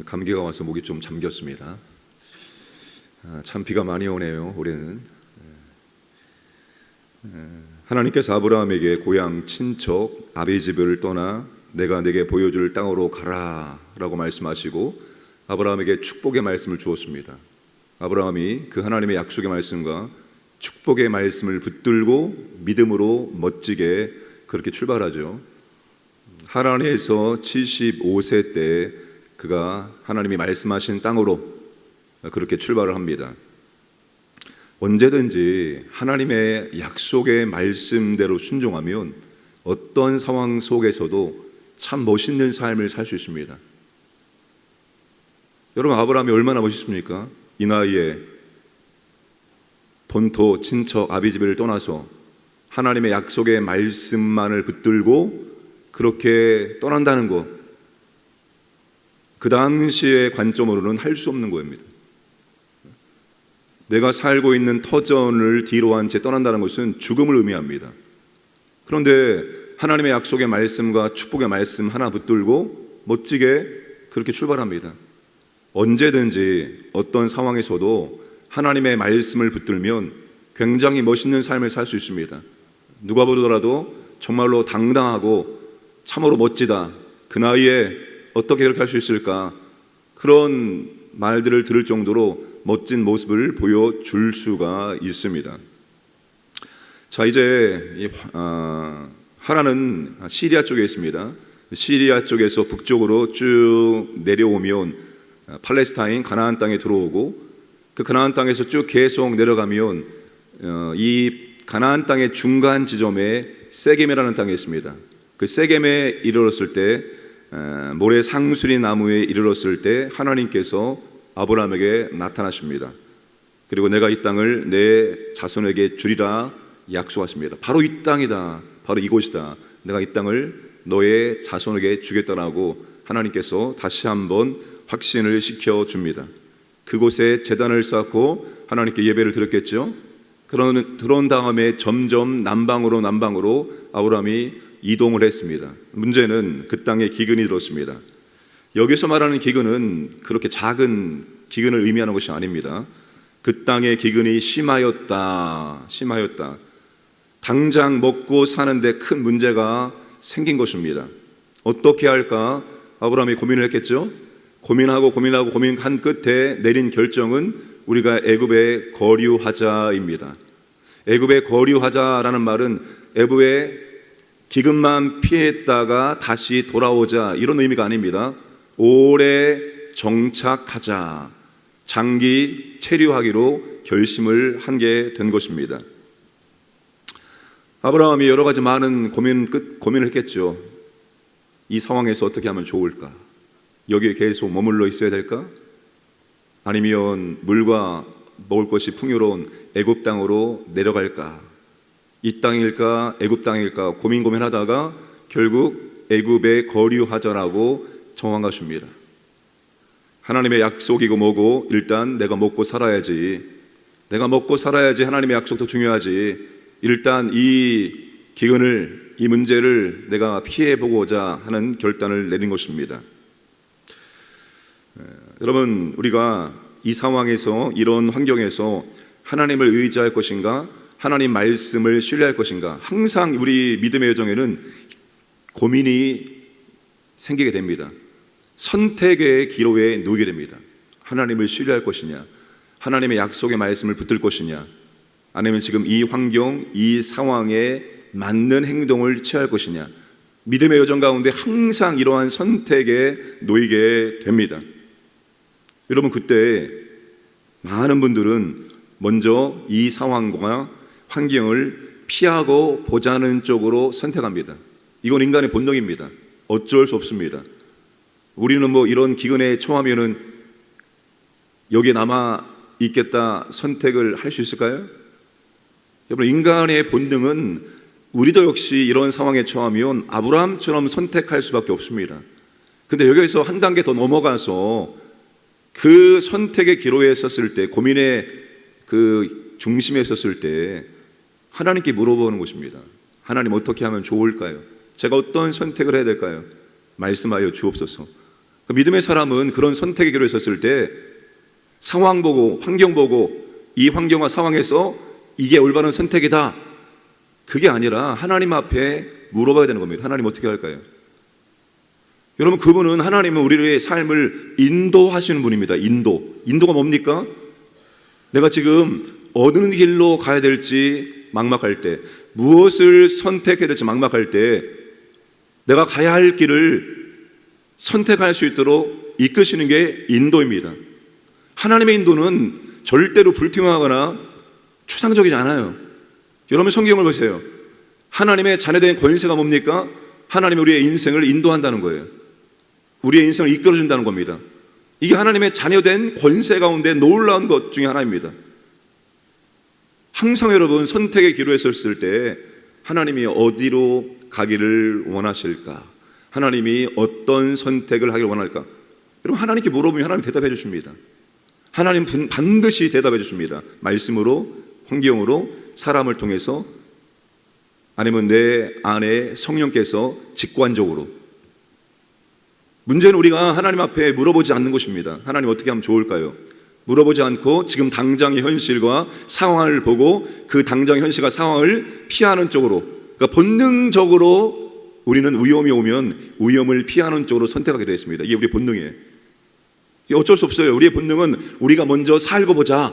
감기가 와서 목이 좀 잠겼습니다. 참 비가 많이 오네요, 올해는. 하나님께서 아브라함에게 고향 친척 아비 집을 떠나 내가 내게 보여줄 땅으로 가라 라고 말씀하시고 아브라함에게 축복의 말씀을 주었습니다. 아브라함이 그 하나님의 약속의 말씀과 축복의 말씀을 붙들고 믿음으로 멋지게 그렇게 출발하죠. 하란에서 75세 때 그가 하나님이 말씀하신 땅으로 그렇게 출발을 합니다. 언제든지 하나님의 약속의 말씀대로 순종하면 어떤 상황 속에서도 참 멋있는 삶을 살 수 있습니다. 여러분, 아브라함이 얼마나 멋있습니까? 이 나이에 본토 친척 아비 집을 떠나서 하나님의 약속의 말씀만을 붙들고 그렇게 떠난다는 것, 그 당시의 관점으로는 할 수 없는 거입니다. 내가 살고 있는 터전을 뒤로 한 채 떠난다는 것은 죽음을 의미합니다. 그런데 하나님의 약속의 말씀과 축복의 말씀 하나 붙들고 멋지게 그렇게 출발합니다. 언제든지 어떤 상황에서도 하나님의 말씀을 붙들면 굉장히 멋있는 삶을 살 수 있습니다. 누가 보더라도 정말로 당당하고 참으로 멋지다, 그 나이에 어떻게 그렇게 할 수 있을까, 그런 말들을 들을 정도로 멋진 모습을 보여줄 수가 있습니다. 자, 이제 하란은 시리아 쪽에 있습니다. 시리아 쪽에서 북쪽으로 쭉 내려오면 팔레스타인 가나안 땅에 들어오고, 그 가나안 땅에서 쭉 계속 내려가면 이 가나안 땅의 중간 지점에 세겜이라는 땅이 있습니다. 그 세겜에 이르렀을 때, 모래 상수리 나무에 이르렀을 때 하나님께서 아브라함에게 나타나십니다. 그리고 내가 이 땅을 내 자손에게 주리라 약속하십니다. 바로 이 땅이다, 바로 이곳이다, 내가 이 땅을 너의 자손에게 주겠다라고 하나님께서 다시 한번 확신을 시켜줍니다. 그곳에 제단을 쌓고 하나님께 예배를 드렸겠죠. 그런 다음에 점점 남방으로 아브라함이 이동을 했습니다. 문제는 그 땅에 기근이 들었습니다. 여기서 말하는 기근은 그렇게 작은 기근을 의미하는 것이 아닙니다. 그 땅의 기근이 심하였다. 당장 먹고 사는데 큰 문제가 생긴 것입니다. 어떻게 할까? 아브라함이 고민을 했겠죠. 고민한 끝에 내린 결정은 우리가 애굽에 거류하자입니다. 애굽에 거류하자라는 말은 애굽에 기근만 피했다가 다시 돌아오자, 이런 의미가 아닙니다. 오래 정착하자, 장기 체류하기로 결심을 한 게 된 것입니다. 아브라함이 여러 가지 많은 고민을 했겠죠. 이 상황에서 어떻게 하면 좋을까? 여기에 계속 머물러 있어야 될까? 아니면 물과 먹을 것이 풍요로운 애굽 땅으로 내려갈까? 이 땅일까 애굽 땅일까 고민하다가 결국 애굽에 거류하자라고 정한 것입니다. 하나님의 약속이고 뭐고 일단 내가 먹고 살아야지, 하나님의 약속도 중요하지, 일단 이 기근을, 이 문제를 내가 피해보고자 하는 결단을 내린 것입니다. 여러분, 우리가 이 상황에서, 이런 환경에서 하나님을 의지할 것인가, 하나님 말씀을 신뢰할 것인가, 항상 우리 믿음의 여정에는 고민이 생기게 됩니다. 선택의 기로에 놓이게 됩니다. 하나님을 신뢰할 것이냐, 하나님의 약속의 말씀을 붙들 것이냐, 아니면 지금 이 환경, 이 상황에 맞는 행동을 취할 것이냐. 믿음의 여정 가운데 항상 이러한 선택에 놓이게 됩니다. 여러분, 그때 많은 분들은 먼저 이 상황과 환경을 피하고 보자는 쪽으로 선택합니다. 이건 인간의 본능입니다. 어쩔 수 없습니다. 우리는 이런 기근에 처하면은 여기에 남아 있겠다 선택을 할 수 있을까요? 여러분, 인간의 본능은 우리도 역시 이런 상황에 처하면 아브라함처럼 선택할 수밖에 없습니다. 근데 여기서 한 단계 더 넘어가서 그 선택의 기로에 섰을 때, 고민의 그 중심에 섰을 때 하나님께 물어보는 것입니다. 하나님, 어떻게 하면 좋을까요? 제가 어떤 선택을 해야 될까요? 말씀하여 주옵소서. 믿음의 사람은 그런 선택의 기로에 섰을 때 상황 보고 환경 보고 이 환경과 상황에서 이게 올바른 선택이다, 그게 아니라 하나님 앞에 물어봐야 되는 겁니다. 하나님 어떻게 할까요? 여러분, 그분은, 하나님은 우리의 삶을 인도하시는 분입니다. 인도가 뭡니까? 내가 지금 어느 길로 가야 될지 막막할 때, 무엇을 선택해야 될지 막막할 때 내가 가야 할 길을 선택할 수 있도록 이끄시는 게 인도입니다. 하나님의 인도는 절대로 불투명하거나 추상적이지 않아요. 여러분, 성경을 보세요. 하나님의 자녀된 권세가 뭡니까? 하나님이 우리의 인생을 인도한다는 거예요. 우리의 인생을 이끌어준다는 겁니다. 이게 하나님의 자녀된 권세 가운데 놀라운 것 중에 하나입니다. 항상 여러분, 선택의 기로에 섰을 때 하나님이 어디로 가기를 원하실까? 하나님이 어떤 선택을 하기를 원할까? 여러분, 하나님께 물어보면 하나님 대답해 주십니다. 하나님 반드시 대답해 주십니다. 말씀으로, 환경으로, 사람을 통해서, 아니면 내 안에 성령께서 직관적으로. 문제는 우리가 하나님 앞에 물어보지 않는 것입니다. 하나님 어떻게 하면 좋을까요? 물어보지 않고 지금 당장의 현실과 상황을 보고 그 당장의 현실과 상황을 피하는 쪽으로, 그러니까 본능적으로 우리는 위험이 오면 위험을 피하는 쪽으로 선택하게 되어 있습니다. 이게 우리의 본능이에요. 이게 어쩔 수 없어요. 우리의 본능은 우리가 먼저 살고 보자,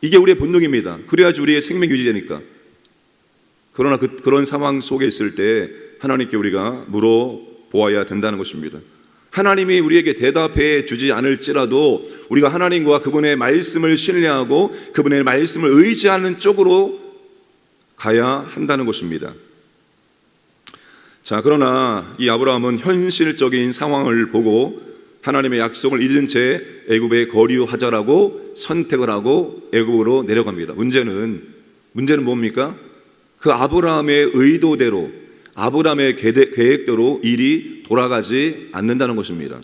이게 우리의 본능입니다. 그래야지 우리의 생명 유지되니까. 그러나 그런 상황 속에 있을 때 하나님께 우리가 물어보아야 된다는 것입니다. 하나님이 우리에게 대답해 주지 않을지라도 우리가 하나님과 그분의 말씀을 신뢰하고 그분의 말씀을 의지하는 쪽으로 가야 한다는 것입니다. 자, 그러나 이 아브라함은 현실적인 상황을 보고 하나님의 약속을 잊은 채 애굽에 거류하자라고 선택을 하고 애굽으로 내려갑니다. 문제는 뭡니까? 그 아브라함의 의도대로, 아브라함의 계획대로 일이 돌아가지 않는다는 것입니다.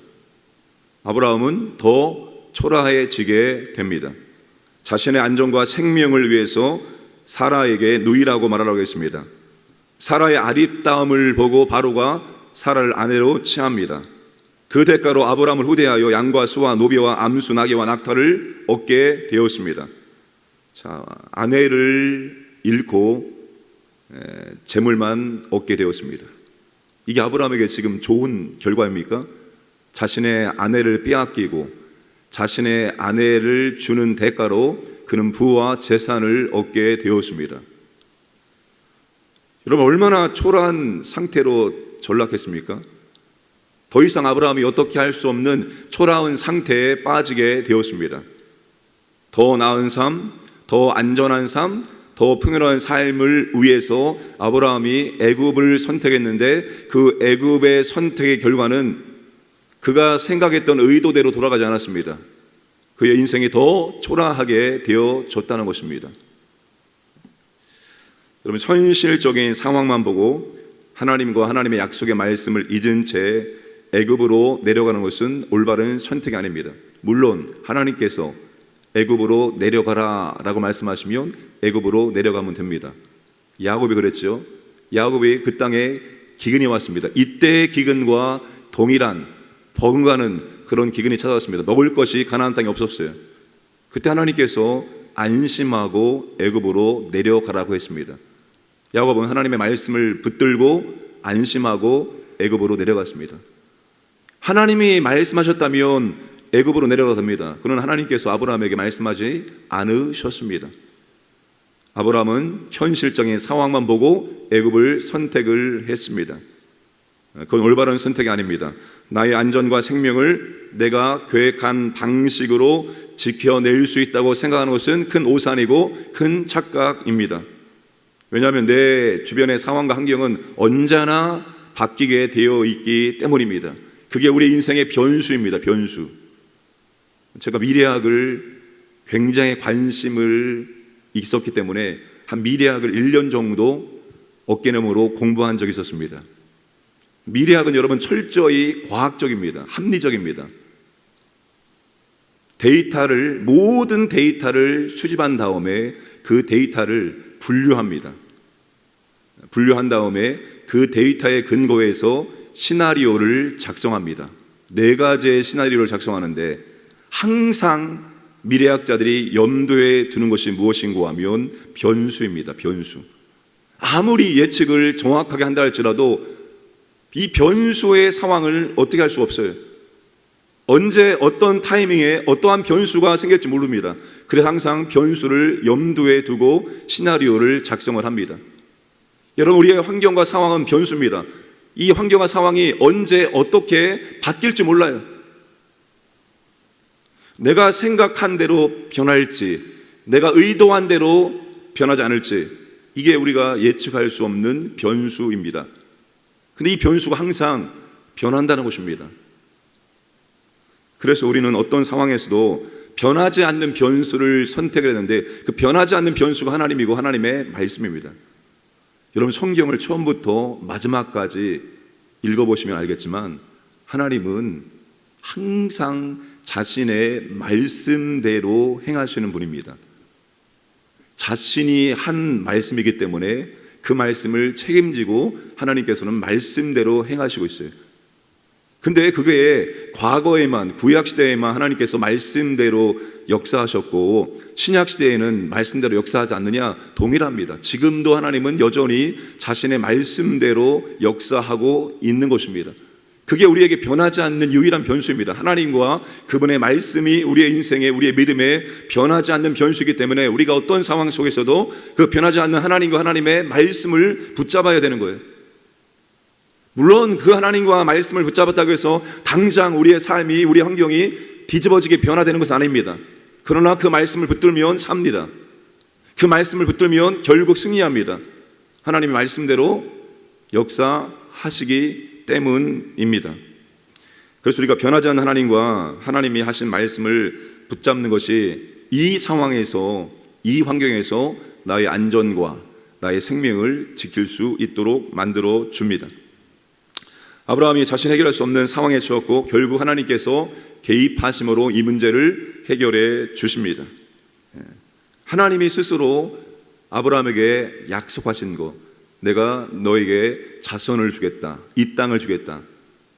아브라함은 더 초라해지게 됩니다. 자신의 안전과 생명을 위해서 사라에게 누이라고 말하라고 했습니다. 사라의 아립다움을 보고 바로가 사라를 아내로 취합니다. 그 대가로 아브라함을 후대하여 양과 소와 노비와 암수, 나귀와 낙타를 얻게 되었습니다. 자, 아내를 잃고 재물만 얻게 되었습니다. 이게 아브라함에게 지금 좋은 결과입니까? 자신의 아내를 빼앗기고 자신의 아내를 주는 대가로 그는 부와 재산을 얻게 되었습니다. 여러분, 얼마나 초라한 상태로 전락했습니까? 더 이상 아브라함이 어떻게 할 수 없는 초라한 상태에 빠지게 되었습니다. 더 나은 삶, 더 안전한 삶, 더 풍요로운 삶을 위해서 아브라함이 애굽을 선택했는데 그 애굽의 선택의 결과는 그가 생각했던 의도대로 돌아가지 않았습니다. 그의 인생이 더 초라하게 되어졌다는 것입니다. 여러분, 현실적인 상황만 보고 하나님과 하나님의 약속의 말씀을 잊은 채 애굽으로 내려가는 것은 올바른 선택이 아닙니다. 물론 하나님께서 애굽으로 내려가라 라고 말씀하시면 애굽으로 내려가면 됩니다. 야곱이 그랬죠. 야곱이 그 땅에 기근이 왔습니다. 이때의 기근과 동일한 버금가는 그런 기근이 찾아왔습니다. 먹을 것이 가나안 땅에 없었어요. 그때 하나님께서 안심하고 애굽으로 내려가라고 했습니다. 야곱은 하나님의 말씀을 붙들고 안심하고 애굽으로 내려갔습니다. 하나님이 말씀하셨다면 애굽으로 내려가도 됩니다. 그러나 하나님께서 아브라함에게 말씀하지 않으셨습니다. 아브라함은 현실적인 상황만 보고 애굽을 선택을 했습니다. 그건 올바른 선택이 아닙니다. 나의 안전과 생명을 내가 계획한 방식으로 지켜낼 수 있다고 생각하는 것은 큰 오산이고 큰 착각입니다. 왜냐하면 내 주변의 상황과 환경은 언제나 바뀌게 되어 있기 때문입니다. 그게 우리 인생의 변수입니다. 변수. 제가 미래학을 굉장히 관심을 있었기 때문에 한 미래학을 1년 정도 어깨너머로 공부한 적이 있었습니다. 미래학은 여러분 철저히 과학적입니다. 합리적입니다. 모든 데이터를 수집한 다음에 그 데이터를 분류합니다. 분류한 다음에 그 데이터에 근거해서 시나리오를 작성합니다. 4가지의 시나리오를 작성하는데 항상 미래학자들이 염두에 두는 것이 무엇인가 하면 변수입니다. 변수. 아무리 예측을 정확하게 한다 할지라도 이 변수의 상황을 어떻게 할 수가 없어요. 언제 어떤 타이밍에 어떠한 변수가 생길지 모릅니다. 그래서 항상 변수를 염두에 두고 시나리오를 작성을 합니다. 여러분, 우리의 환경과 상황은 변수입니다. 이 환경과 상황이 언제 어떻게 바뀔지 몰라요. 내가 생각한 대로 변할지, 내가 의도한 대로 변하지 않을지, 이게 우리가 예측할 수 없는 변수입니다. 근데 이 변수가 항상 변한다는 것입니다. 그래서 우리는 어떤 상황에서도 변하지 않는 변수를 선택을 했는데 그 변하지 않는 변수가 하나님이고 하나님의 말씀입니다. 여러분, 성경을 처음부터 마지막까지 읽어보시면 알겠지만 하나님은 항상 자신의 말씀대로 행하시는 분입니다. 자신이 한 말씀이기 때문에 그 말씀을 책임지고 하나님께서는 말씀대로 행하시고 있어요. 근데 그게 과거에만, 구약시대에만 하나님께서 말씀대로 역사하셨고 신약시대에는 말씀대로 역사하지 않느냐? 동일합니다. 지금도 하나님은 여전히 자신의 말씀대로 역사하고 있는 것입니다. 그게 우리에게 변하지 않는 유일한 변수입니다. 하나님과 그분의 말씀이 우리의 인생에, 우리의 믿음에 변하지 않는 변수이기 때문에 우리가 어떤 상황 속에서도 그 변하지 않는 하나님과 하나님의 말씀을 붙잡아야 되는 거예요. 물론 그 하나님과 말씀을 붙잡았다고 해서 당장 우리의 삶이, 우리의 환경이 뒤집어지게 변화되는 것은 아닙니다. 그러나 그 말씀을 붙들면 삽니다. 그 말씀을 붙들면 결국 승리합니다. 하나님의 말씀대로 역사하시기 때문입니다. 그래서 우리가 변하지 않는 하나님과 하나님이 하신 말씀을 붙잡는 것이 이 상황에서, 이 환경에서 나의 안전과 나의 생명을 지킬 수 있도록 만들어 줍니다. 아브라함이 자신 해결할 수 없는 상황에 처했고 결국 하나님께서 개입하심으로 이 문제를 해결해 주십니다. 하나님이 스스로 아브라함에게 약속하신 것, 내가 너에게 자손을 주겠다, 이 땅을 주겠다.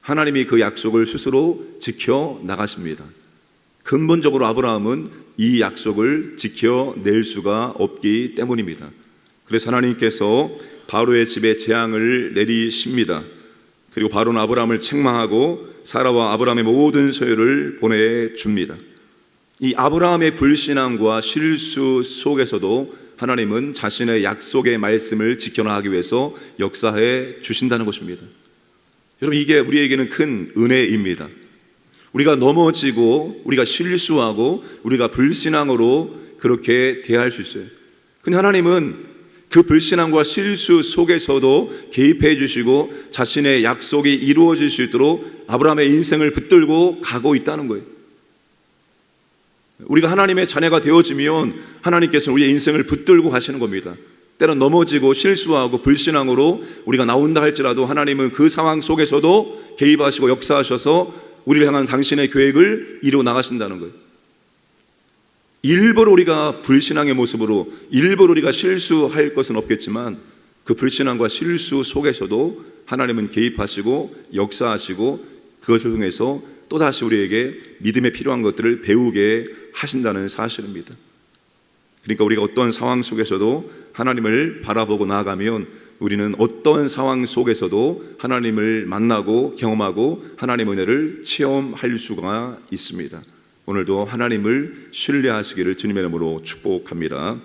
하나님이 그 약속을 스스로 지켜 나가십니다. 근본적으로 아브라함은 이 약속을 지켜낼 수가 없기 때문입니다. 그래서 하나님께서 바로의 집에 재앙을 내리십니다. 그리고 바로는 아브라함을 책망하고 사라와 아브라함의 모든 소유를 보내줍니다. 이 아브라함의 불신앙과 실수 속에서도 하나님은 자신의 약속의 말씀을 지켜나가기 위해서 역사해 주신다는 것입니다. 여러분, 이게 우리에게는 큰 은혜입니다. 우리가 넘어지고 우리가 실수하고 우리가 불신앙으로 그렇게 대할 수 있어요. 근데 하나님은 그 불신앙과 실수 속에서도 개입해 주시고 자신의 약속이 이루어질 수 있도록 아브라함의 인생을 붙들고 가고 있다는 거예요. 우리가 하나님의 자녀가 되어지면 하나님께서는 우리의 인생을 붙들고 가시는 겁니다. 때론 넘어지고 실수하고 불신앙으로 우리가 나온다 할지라도 하나님은 그 상황 속에서도 개입하시고 역사하셔서 우리를 향한 당신의 계획을 이루어 나가신다는 거예요. 일부러 우리가 불신앙의 모습으로, 일부러 우리가 실수할 것은 없겠지만 그 불신앙과 실수 속에서도 하나님은 개입하시고 역사하시고 그것을 통해서 또다시 우리에게 믿음에 필요한 것들을 배우게 하신다는 사실입니다. 그러니까 우리가 어떤 상황 속에서도 하나님을 바라보고 나아가면 우리는 어떤 상황 속에서도 하나님을 만나고 경험하고 하나님의 은혜를 체험할 수가 있습니다. 오늘도 하나님을 신뢰하시기를 주님의 이름으로 축복합니다.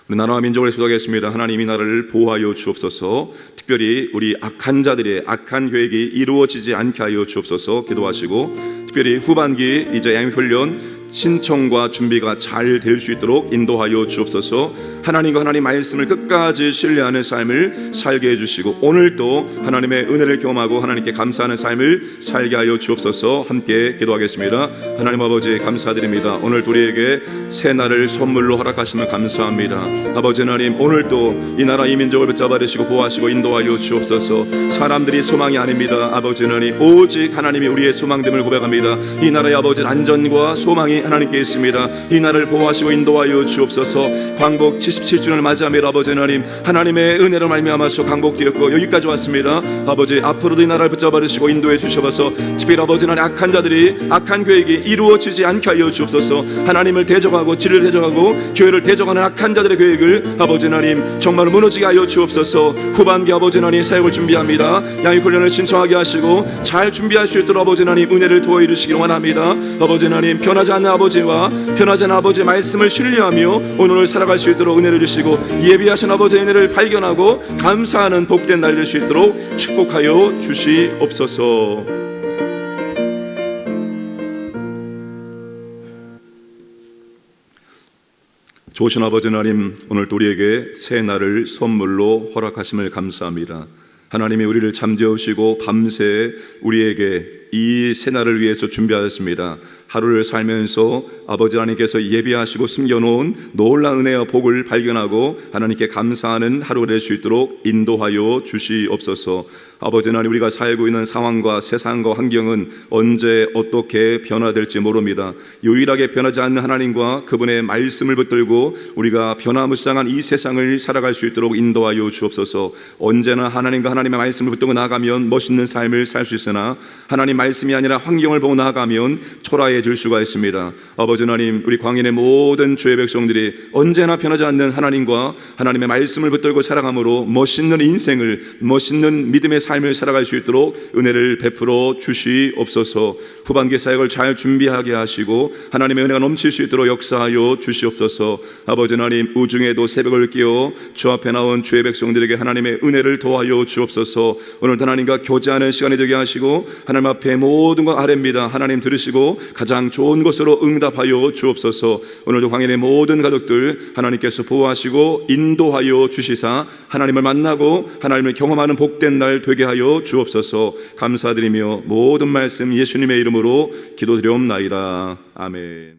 우리 나라와 민족을 수고하겠습니다. 하나님이 나라를 보호하여 주옵소서. 특별히 우리 악한 자들의 악한 계획이 이루어지지 않게 하여 주옵소서 기도하시고, 특별히 후반기 이제 양육훈련 신청과 준비가 잘 될 수 있도록 인도하여 주옵소서. 하나님과 하나님 말씀을 끝까지 신뢰하는 삶을 살게 해주시고 오늘도 하나님의 은혜를 경험하고 하나님께 감사하는 삶을 살게 하여 주옵소서. 함께 기도하겠습니다. 하나님 아버지 감사드립니다. 오늘도 우리에게 새 날을 선물로 허락하시면 감사합니다. 아버지 하나님, 오늘도 이 나라 이 민족을 붙잡아 주시고 보호하시고 인도하여 주옵소서. 사람들이 소망이 아닙니다. 아버지 하나님, 오직 하나님이 우리의 소망됨을 고백합니다. 이 나라의 아버지 안전과 소망이 평강이 하나님께 있습니다. 이 날을 보호하시고 인도하여 주옵소서. 광복 77주년을 맞이하며 아버지 하나님, 하나님의 은혜로 말미암아서 광복되었고 여기까지 왔습니다. 아버지, 앞으로도 이 나라를 붙잡아 주시고 인도해 주셔서 특별히 아버지 하나님, 악한 자들이 악한 계획이 이루어지지 않게 하여 주옵소서. 하나님을 대적하고 진리를 대적하고 교회를 대적하는 악한 자들의 계획을 아버지 하나님 정말 무너지게 하여 주옵소서. 후반기 아버지 하나님 사역을 준비합니다. 양육 훈련을 신청하게 하시고 잘 준비할 수 있도록 아버지 하나님 은혜를 도와 주시기 원합니다. 아버지 하나님, 변하지 않는 아버지와 변하지 않는 아버지의 말씀을 신뢰하며 오늘을 살아갈 수 있도록 은혜를 주시고 예비하신 아버지의 은혜를 발견하고 감사하는 복된 날 될 수 있도록 축복하여 주시옵소서. 좋으신 아버지 하나님, 오늘도 우리에게 새 날을 선물로 허락하심을 감사합니다. 하나님이 우리를 잠재우시고 밤새 우리에게 이 새날을 위해서 준비하였습니다. 하루를 살면서 아버지 하나님께서 예비하시고 숨겨놓은 놀라운 은혜와 복을 발견하고 하나님께 감사하는 하루가 될 수 있도록 인도하여 주시옵소서. 아버지 하나님, 우리가 살고 있는 상황과 세상과 환경은 언제 어떻게 변화될지 모릅니다. 유일하게 변하지 않는 하나님과 그분의 말씀을 붙들고 우리가 변화무쌍한 이 세상을 살아갈 수 있도록 인도하여 주옵소서. 언제나 하나님과 하나님의 말씀을 붙들고 나아가면 멋있는 삶을 살 수 있으나 하나님 말씀이 아니라 환경을 보고 나아가면 초라해질 수가 있습니다. 아버지 하나님, 우리 광인의 모든 주의 백성들이 언제나 변하지 않는 하나님과 하나님의 말씀을 붙들고 살아감으로 멋있는 인생을, 멋있는 믿음의 삶을 살아갈 수 있도록 은혜를 베풀어 주시옵소서. 후반기 사역을 잘 준비하게 하시고 하나님의 은혜가 넘칠 수 있도록 역사하여 주시옵소서. 아버지 하나님, 우중에도 새벽을 깨어 주 앞에 나온 주의 백성들에게 하나님의 은혜를 도하여 주옵소서. 오늘도 하나님과 교제하는 시간이 되게 하시고 하나님 앞에 모든 것 아뢰입니다. 하나님 들으시고 가장 좋은 것으로 응답하여 주옵소서. 오늘도 광인의 모든 가족들 하나님께서 보호하시고 인도하여 주시사 하나님을 만나고 하나님을 경험하는 복된 날 되게 하여 주옵소서. 감사드리며 모든 말씀 예수님의 이름으로 기도드리옵나이다. 아멘.